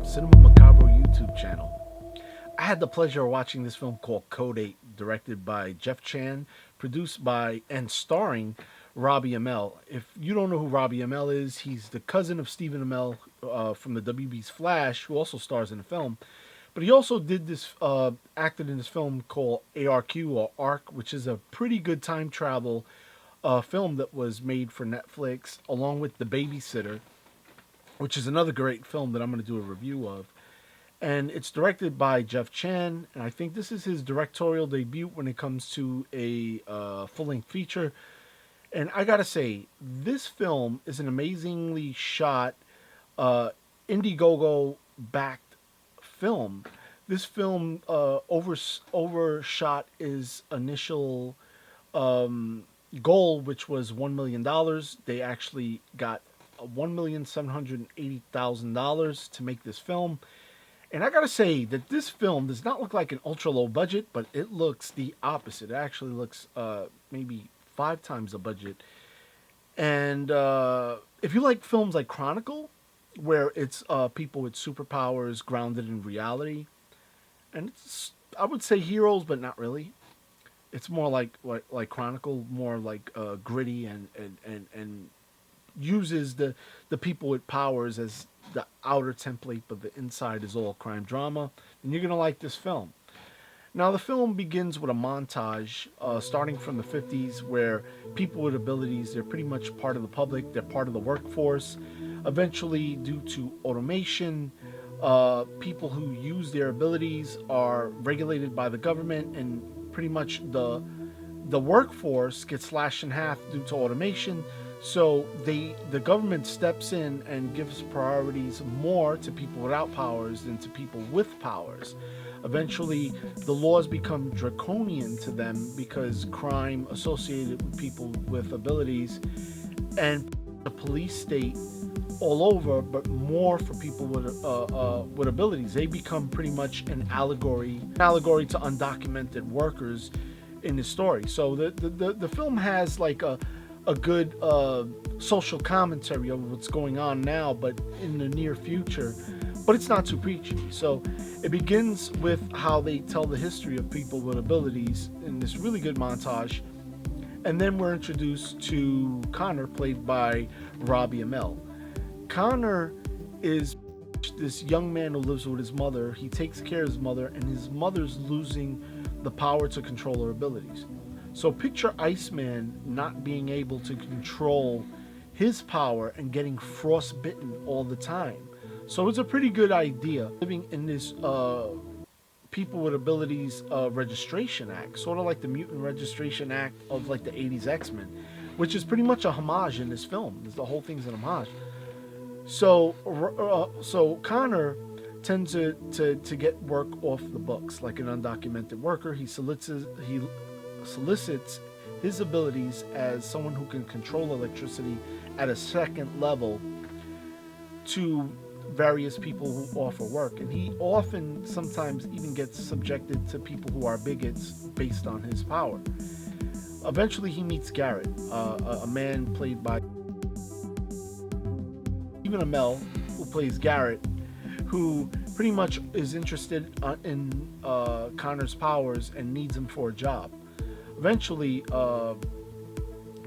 Cinema Macabro YouTube channel. I had the pleasure of watching this film called Code 8, directed by Jeff Chan, produced by and starring Robbie Amell. If you don't know who Robbie Amell is, he's the cousin of Stephen Amell from the WB's Flash, who also stars in the film. But he also did this, acted in this film called ARQ or ARC, which is a pretty good time travel film that was made for Netflix, along with The Babysitter, which is another great film that I'm going to do a review of. And it's directed by Jeff Chan, and I think this is his directorial debut when it comes to a full-length feature. And I gotta say, this film is an amazingly shot, Indiegogo-backed film. This film overshot his initial goal, which was $1 million. They actually got $1,780,000 to make this film. And I gotta say that this film does not look like an ultra low budget, but it looks the opposite. It actually looks maybe 5 times the budget. And if you like films like Chronicle, where it's people with superpowers grounded in reality, and it's, I would say, heroes, but not really. It's more like Chronicle, more like gritty and uses the people with powers as the outer template, but the inside is all crime drama. And you're gonna like this film. Now, the film begins with a montage starting from the 50s, where people with abilities, they're pretty much part of the public, they're part of the workforce. Eventually, due to automation, people who use their abilities are regulated by the government, and pretty much the workforce gets slashed in half due to automation. So the government steps in and gives priorities more to people without powers than to people with powers. Eventually, the laws become draconian to them because crime associated with people with abilities, and the police state all over, but more for people with abilities. They become pretty much an allegory to undocumented workers in the story. So the film has like a good social commentary of what's going on now, but in the near future. But it's not too preachy. So it begins with how they tell the history of people with abilities in this really good montage. And then we're introduced to Connor, played by Robbie Amell. Connor is this young man who lives with his mother. He takes care of his mother, and his mother's losing the power to control her abilities. So picture Iceman not being able to control his power and getting frostbitten all the time. So it's a pretty good idea, living in this People with Abilities Registration Act, sort of like the Mutant Registration Act of like the 80s X-Men, which is pretty much a homage in this film. The whole thing's an homage. So Connor tends to get work off the books like an undocumented worker. He solicits his abilities as someone who can control electricity at a second level to various people who offer work, and he often sometimes even gets subjected to people who are bigots based on his power. Eventually he meets Garrett, a man played by Stephen Amell, who plays Garrett, who pretty much is interested in Connor's powers and needs him for a job. Eventually,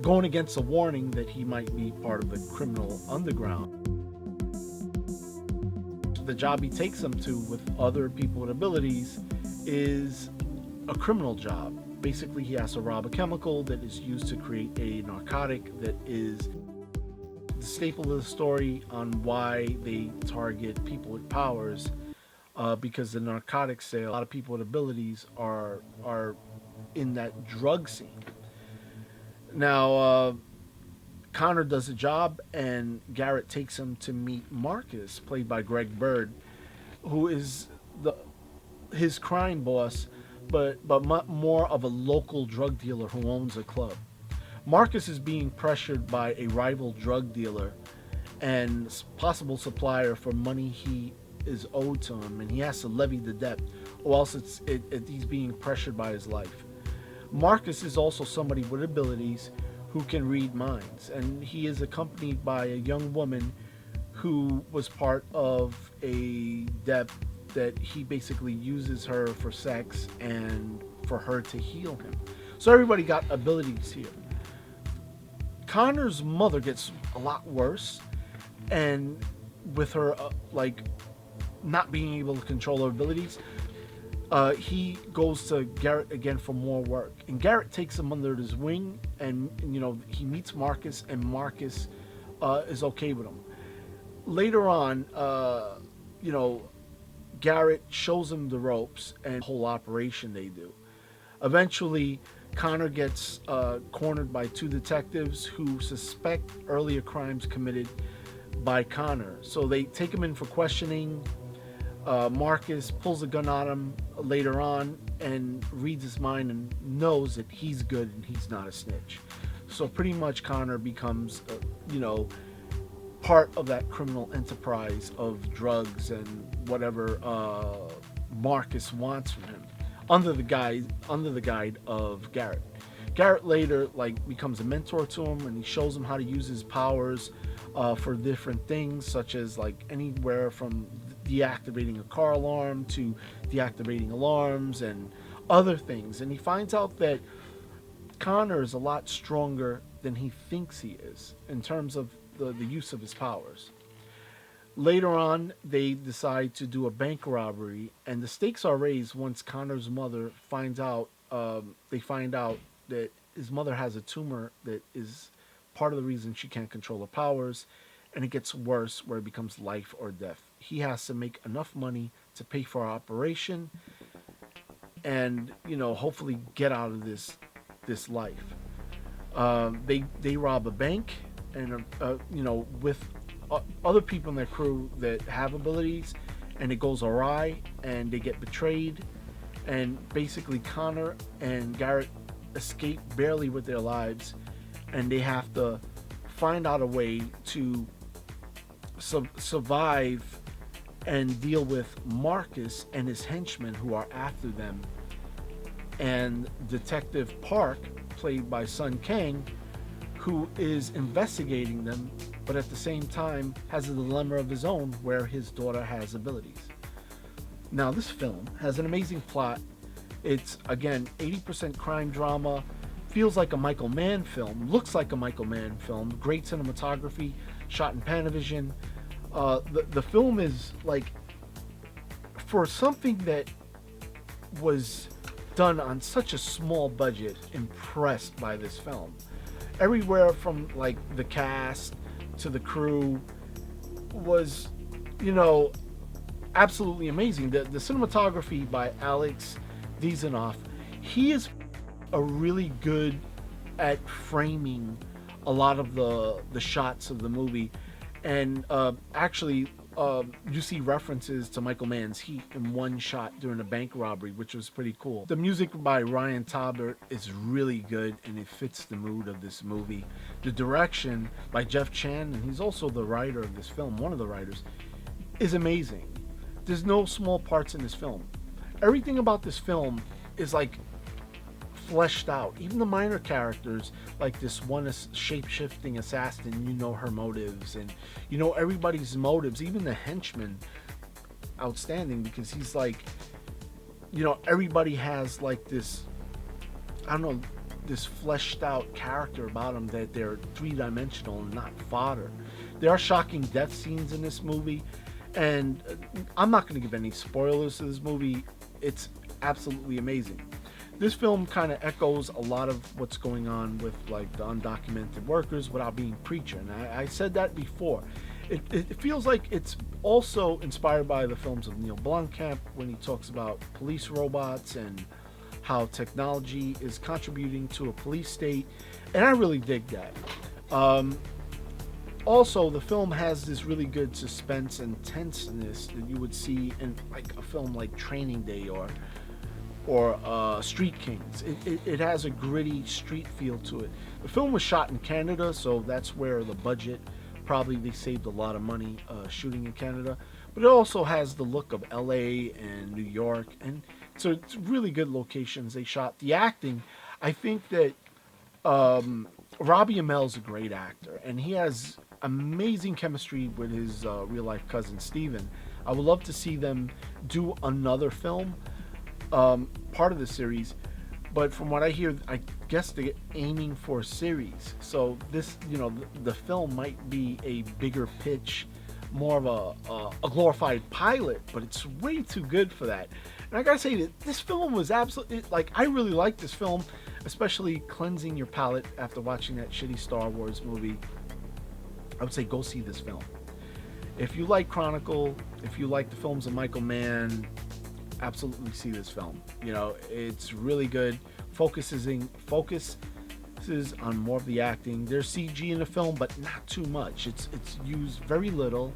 going against a warning that he might be part of the criminal underground. The job he takes him to with other people with abilities is a criminal job. Basically, he has to rob a chemical that is used to create a narcotic that is the staple of the story on why they target people with powers, because the narcotic sale, a lot of people with abilities are in that drug scene. Now, Connor does a job, and Garrett takes him to meet Marcus, played by Greg Bird, who is his crime boss, but more of a local drug dealer who owns a club. Marcus is being pressured by a rival drug dealer and possible supplier for money he is owed to him, and he has to levy the debt, or else he's being pressured by his life. Marcus is also somebody with abilities who can read minds, and he is accompanied by a young woman who was part of a depth that he basically uses her for sex and for her to heal him. So everybody got abilities here. Connor's mother gets a lot worse, and with her like not being able to control her abilities, he goes to Garrett again for more work. And Garrett takes him under his wing, and he meets Marcus, and Marcus is okay with him. Later on, Garrett shows him the ropes and the whole operation they do. Eventually, Connor gets cornered by two detectives who suspect earlier crimes committed by Connor. So they take him in for questioning. Marcus pulls a gun on him later on and reads his mind and knows that he's good and he's not a snitch. So pretty much Connor becomes, part of that criminal enterprise of drugs and whatever Marcus wants from him, under the guide of Garrett. Garrett later becomes a mentor to him, and he shows him how to use his powers for different things, such as anywhere from deactivating a car alarm to deactivating alarms and other things. And he finds out that Connor is a lot stronger than he thinks he is in terms of the use of his powers. Later on, they decide to do a bank robbery, and the stakes are raised once Connor's mother finds out. They find out that his mother has a tumor that is part of the reason she can't control her powers, and it gets worse where it becomes life or death. He has to make enough money to pay for our operation, and hopefully get out of this life. They rob a bank, and with other people in their crew that have abilities, and it goes awry, and they get betrayed, and basically Connor and Garrett escape barely with their lives, and they have to find out a way to survive and deal with Marcus and his henchmen who are after them, and Detective Park, played by Sun Kang, who is investigating them, but at the same time has a dilemma of his own where his daughter has abilities. Now, this film has an amazing plot. It's, again, 80% crime drama, feels like a Michael Mann film, looks like a Michael Mann film, great cinematography, shot in Panavision. The film is, for something that was done on such a small budget, impressed by this film. Everywhere from the cast to the crew was, absolutely amazing. The cinematography by Alex Dizanoff, he is a really good at framing a lot of the shots of the movie, and actually you see references to Michael Mann's Heat in one shot during a bank robbery, which was pretty cool. The music by Ryan Taubert is really good, and it fits the mood of this movie. The direction by Jeff Chan, and he's also the writer of this film, one of the writers, is amazing. There's no small parts in this film. Everything about this film is fleshed out. Even the minor characters, like this one shape-shifting assassin, her motives, and everybody's motives, even the henchman, outstanding, because he's everybody has this, this fleshed out character about them, that they're three-dimensional and not fodder. There are shocking death scenes in this movie, and I'm not going to give any spoilers to this movie. It's absolutely amazing. This film kind of echoes a lot of what's going on with the undocumented workers without being preachy. And I said that before. It feels like it's also inspired by the films of Neil Blomkamp when he talks about police robots and how technology is contributing to a police state. And I really dig that. Also, the film has this really good suspense and tenseness that you would see in a film like Training Day or Street Kings. It has a gritty street feel to it. The film was shot in Canada, so that's where the budget, probably they saved a lot of money shooting in Canada. But it also has the look of LA and New York, and so it's really good locations they shot. The acting, I think that Robbie Amell is a great actor, and he has amazing chemistry with his real life cousin Steven. I would love to see them do another film, part of the series. But from what I hear, I guess they're aiming for a series. So this, the film might be a bigger pitch, more of a glorified pilot, but it's way too good for that. And I gotta say that this film was absolutely, like, I really liked this film, especially cleansing your palate after watching that shitty Star Wars movie. I would say go see this film. If you like Chronicle, if you like the films of Michael Mann, absolutely see this film. It's really good. Focuses on more of the acting. There's CG in the film, but not too much. It's used very little,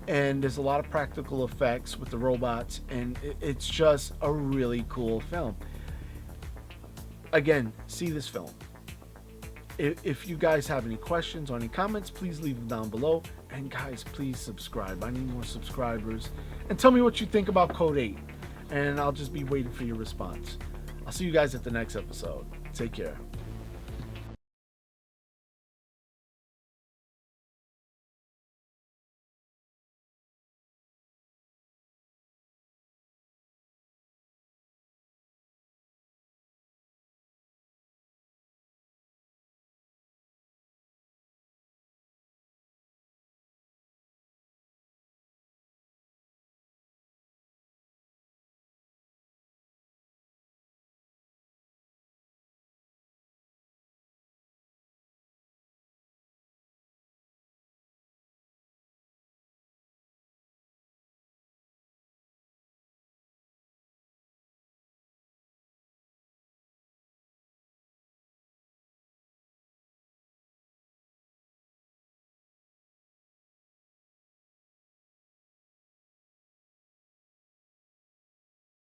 and there's a lot of practical effects with the robots, and it's just a really cool film. Again, see this film. If you guys have any questions or any comments, please leave them down below. And guys, please subscribe. I need more subscribers. And tell me what you think about Code 8. And I'll just be waiting for your response. I'll see you guys at the next episode. Take care.